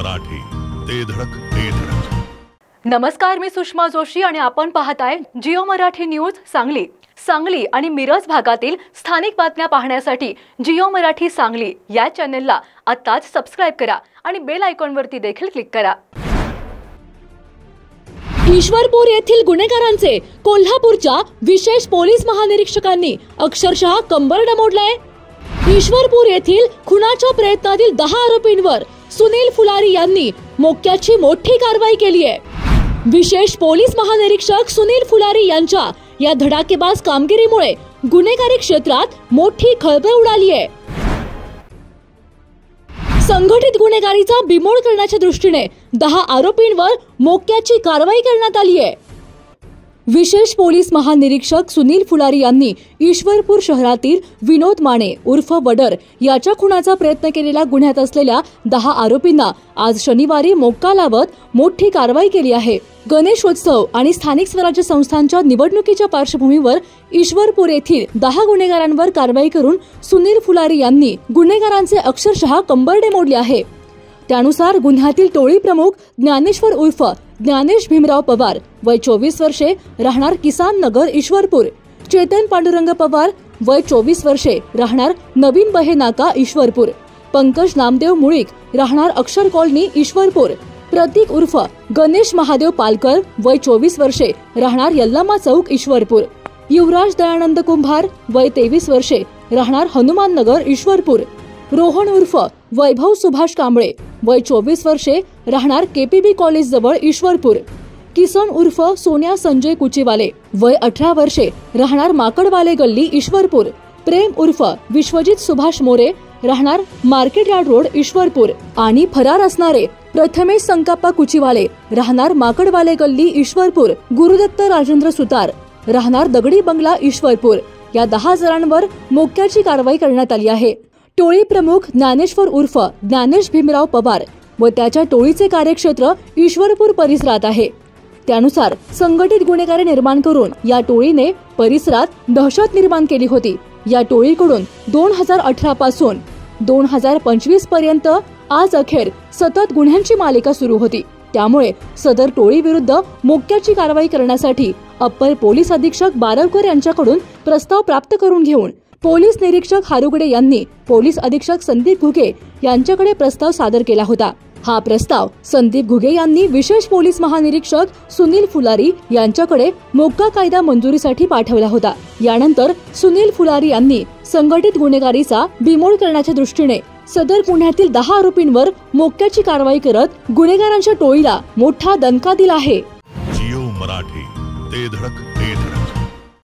मराठी, ते धडक ते धडक। नमस्कार, मी सुषमा जोशी आणि आपण पाहताय जिओ मराठी न्यूज सांगली। सांगली आणि मिरज भागातील स्थानिक बातम्या पाहण्यासाठी जिओ मराठी सांगली या चॅनलला आताच सबस्क्राइब करा आणि बेल आयकॉनवरती देखील क्लिक करा। ईश्वरपूर येथील गुन्हेगारांचे कोल्हापूरच्या विशेष पोलीस महानिरीक्षकांनी अक्षरशः कंबरडं मोडलंय। ईश्वरपूर येथील खुनाच्या प्रयत्नातील 10 आरोपींवर सुनील फुलारी यांनी मोक्याची मोठी कारवाई केली आहे। विशेष पोलीस महानिरीक्षक सुनील फुलारी यांच्या या धडाकेबाज कामगिरीमुळे गुन्हेगारी क्षेत्रात मोठी खळबळ उडाली आहे। संघटित गुन्हेगारीचा बिमोड करण्याच्या दृष्टीने 10 आरोपींवर मोक्याची कारवाई करण्यात आली आहे। विशेष पोलीस महानिरीक्षक सुनील फुलारी यांनी ईश्वरपूर शहरातील विनोद माने उर्फ वडर याच्या खुनाचा प्रयत्न केलेल्या गुन्ह्यात असलेल्या 10 आरोपींना आज शनिवारी मोक्का लावत मोठी कारवाई केली आहे। गणेशोत्सव आणि स्थानिक स्वराज्य संस्थांच्या निवडणुकीच्या पार्श्वभूमीवर ईश्वरपूर येथील 10 गुन्हेगारांवर कारवाई करून सुनील फुलारी यांनी गुन्हेगारांचे अक्षरशः कंबरडे मोडले आहे। त्यानुसार गुन्ह्यातील टोळी प्रमुख ज्ञानेश्वर उर्फ ज्ञानेश भीमराव पवार वय 24 वर्षे राहणार किसान नगर ईश्वरपूर, चेतन पांडुरंग पवार वय 24 वर्षे राहणार नवीन बहे नाका ईश्वरपूर, पंकज नामदेव मुळीक राहणार अक्षर कॉलनी ईश्वरपूर, प्रतीक उर्फ गणेश महादेव पालकर वय 24 वर्षे राहणार यल्लमा चौक ईश्वरपूर, युवराज दयानंद कुंभार वय 23 वर्षे राहणार हनुमान नगर ईश्वरपूर, रोहन उर्फ वैभव सुभाष कांबळे वय 24 वर्षे राहणार केपीबी कॉलेज जवळ ईश्वरपूर, किसन उर्फ सोन्या संजय कुचीवाले वय 18 वर्षे राहणार माकडवाले गल्ली ईश्वरपूर, प्रेम उर्फ विश्वजित सुभाष मोरे राहणार मार्केट यार्ड रोड ईश्वरपूर आणि फरार असणारे प्रथमेश संकाप्पा कुचीवाले राहणार माकडवाले गल्ली ईश्वरपूर, गुरुदत्त राजेंद्र सुतार राहणार दगडी बंगला ईश्वरपूर या 10 जणांवर मोक्याची कारवाई करण्यात आली आहे। टोळी प्रमुख ज्ञानेश्वर उर्फ ज्ञानेश भीमराव पवार व त्याच्या टोळीचे कार्यक्षेत्र ईश्वरपूर परिसरात आहे। त्यानुसार संघटित गुन्हेगारी निर्माण करून या टोळीने परिसरात दहशत निर्माण केली होती। या टोळीकडून 2018 पासून 2025 पर्यंत आज अखेर सतत गुन्ह्यांची मालिका सुरू होती। त्यामुळे सदर टोळी विरुद्ध मोक्याची कारवाई करण्यासाठी अप्पर पोलीस अधीक्षक बारवकर यांच्याकडून प्रस्ताव प्राप्त करून घेऊन पोलीस निरीक्षक हारुगडे यांनी पोलीस अधीक्षक संदीप घुगे यांच्याकडे प्रस्ताव सादर केला होता। हा प्रस्ताव संदीप घुगे यांनी विशेष पोलीस महानिरीक्षक सुनील फुलारी यांच्याकडे मोक्का कायदा मंजुरीसाठी पाठवला होता। यानंतर सुनील फुलारी यांनी संघटित गुन्हेगारीचा बिमोड करण्याच्या दृष्टीने सदर गुन्ह्यातील 10 आरोपींवर मोक्याची कारवाई करत गुन्हेगारांच्या टोळीला मोठा दणका दिला आहे। जिओ मराठी, ते धडक ते धडक।